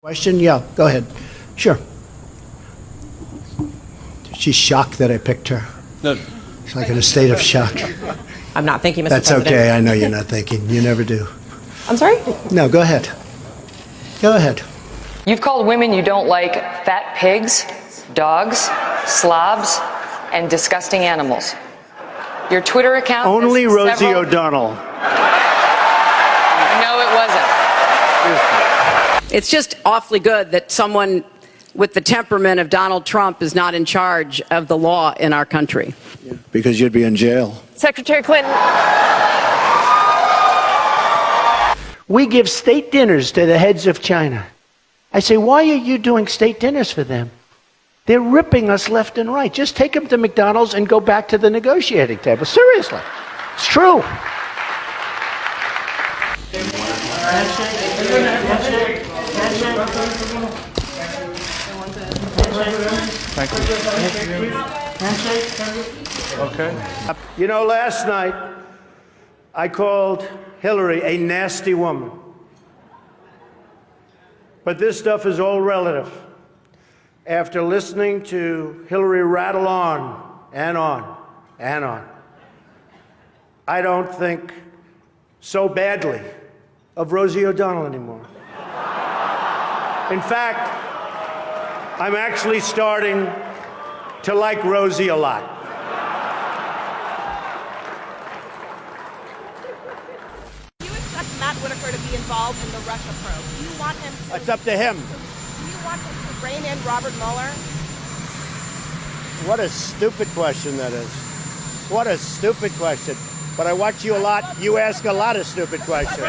Question? Yeah, go ahead. Sure. She's shocked that I picked her. No. She's like in a state of shock. I'm not thinking, Mr. That's President. okay. I know you're not thinking. You never do. I'm sorry? No, go ahead. Go ahead. You've called women you don't like fat pigs, dogs, slobs, and disgusting animals. Your Twitter account... Only has Rosie several- O'Donnell. No, it wasn't. It's just awfully good that someone with the temperament of Donald Trump is not in charge of the law in our country. Because you'd be in jail. Secretary Clinton... We give state dinners to the heads of China. I say, why are you doing state dinners for them? They're ripping us left and right. Just take them to McDonald's and go back to the negotiating table. Seriously. It's true. Okay. You know, last night I called Hillary a nasty woman. But this stuff is all relative. After listening to Hillary rattle on and on and on, I don't think so badly of Rosie O'Donnell anymore. In fact, I'm actually starting to like Rosie a lot. Do you expect Matt Whitaker to be involved in the Russia probe? Do you want him to... It's up to him. Do you want him to rein in Robert Mueller? What a stupid question that is. What a stupid question. But I watch you a lot. You ask a lot of stupid questions.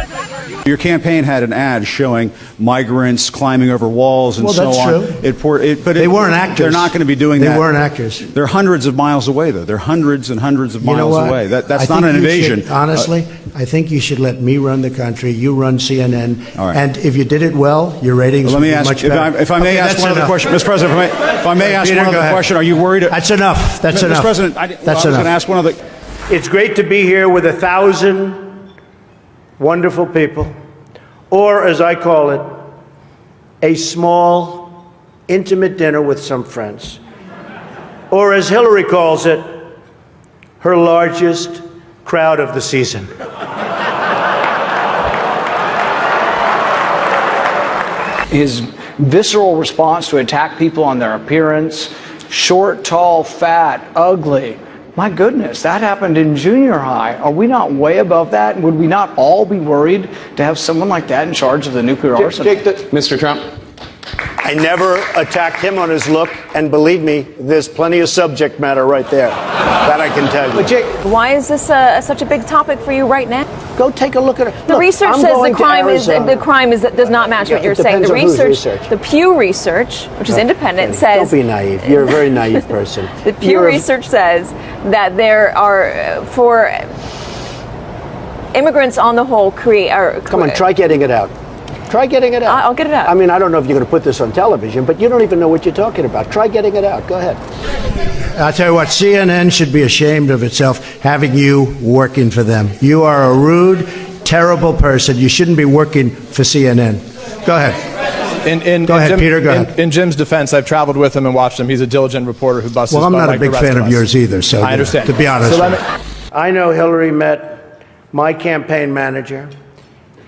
Your campaign had an ad showing migrants climbing over walls and Well, so that's on. true. But They weren't actors. They're not going to be doing They that. weren't actors. They're hundreds of miles away, though. They're hundreds and hundreds of You know miles what? away. That's I not think an you invasion. should- honestly, I think you should let me run the country. You run CNN. All right. And if you did it well, your ratings Let would me be ask, much better. if I may Okay, ask that's one other enough. question, Mr. President. If I may ask Peter, one go other ahead. question, are you worried? That's enough. That's Mr. enough. President, That's I was going enough. to ask one other. It's great to be here with 1,000 wonderful people, or as I call it, a small, intimate dinner with some friends. Or as Hillary calls it, her largest crowd of the season. His visceral response to attack people on their appearance, short, tall, fat, ugly. My goodness, that happened in junior high. Are we not way above that? Would we not all be worried to have someone like that in charge of the nuclear arsenal? Mr. Trump. I never attacked him on his look, and believe me, there's plenty of subject matter right there. That I can tell you. Why is this such a big topic for you right now? Go take a look at it. The research says the crime does not match what you're saying. The research, the Pew Research, which is independent, says Don't be naive. You're a very naive person. the Pew Research says that there are for immigrants on the whole Come on, try getting it out. Try getting it out. I'll get it out. I mean, I don't know if you're going to put this on television, but you don't even know what you're talking about. Try getting it out. Go ahead. I'll tell you what, CNN should be ashamed of itself having you working for them. You are a rude, terrible person. You shouldn't be working for CNN. Go ahead. Go ahead, Peter, go ahead. In Jim's defense, I've traveled with him and watched him. He's a diligent reporter who busts his Well, I'm butt not a like big the rest fan of of us. yours either, so I understand. to be honest So with you. I know Hillary met my campaign manager,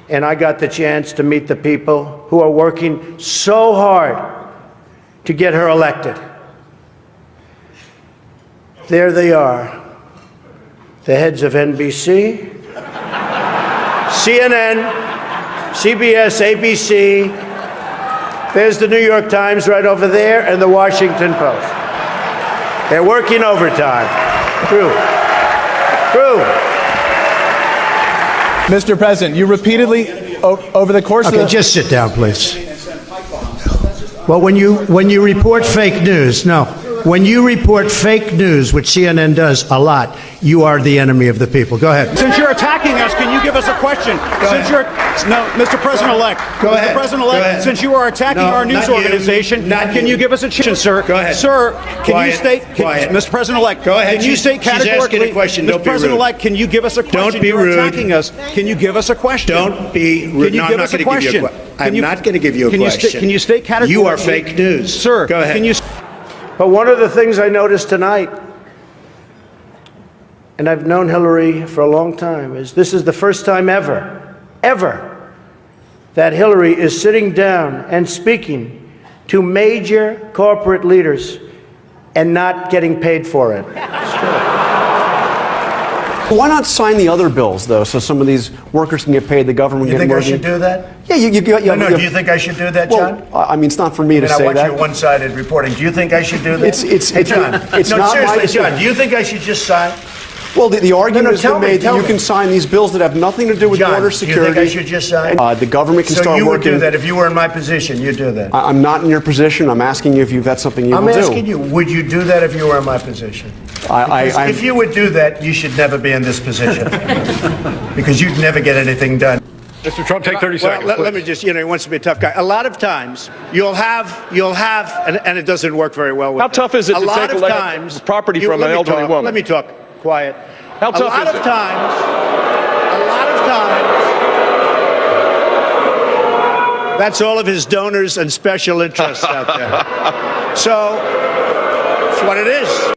and I got the chance to meet the people who are working so hard to get her elected. There they are, the heads of NBC, CNN, CBS, ABC. There's the New York Times right over there, and the Washington Post. They're working overtime. True. Mr. President, you repeatedly, over the course of Okay, the... just sit down, please. Well, when you report fake news, when you report fake news, which CNN does a lot, you are the enemy of the people. Go ahead. Since you're attacking us, can you give us a question? Mr. President-elect. Go ahead. Mr. President-elect, since you are attacking our news organization, can you give us a chance, sir? Go ahead. Sir, can you state, Quiet. Mr. President-elect, Go ahead. can you state She's asking categorically, a question. Mr. Don't be rude. President-elect, can you give us a question? Don't be You're rude. attacking us. Can you give us a question? Don't be rude. Can you No, give I'm not us a going to give you a question? question. I'm not going to give you a question. Can you state categorically? You are fake news. Sir, go ahead. Can you? But one of the things I noticed tonight, and I've known Hillary for a long time, is this is the first time ever, that Hillary is sitting down and speaking to major corporate leaders and not getting paid for it. Why not sign the other bills, though, so some of these workers can get paid, the government You get think more? I should do that? Yeah, No, do you think I should do that, John? Well, I mean, it's not for me to And I say watch that. your one-sided reporting. Do you think I should do that? Hey, John. it's no, not my seriously, decision. John. Do you think I should just sign? Well, the argument has tell been me, made that tell you me. can sign these bills that have nothing to do with John, border do you security. think I should just sign? The government can So start you would working. do that if you were in my position. You'd do that. I'm not in your position. I'm asking you if that's something you I'm will do. asking you, would you do that if you were in my position? I'm- If you would do that, you should never be in this position. Because you'd never get anything done. Mr. Trump, take 30 Well, seconds. let me just, he wants to be a tough guy. A lot of times, you'll have, and it doesn't work very well with How tough is it to take of land- times, property from let an me elderly talk, woman? Let me talk. Quiet. How tough a lot is of it? times, that's all of his donors and special interests out there. So, it's what it is.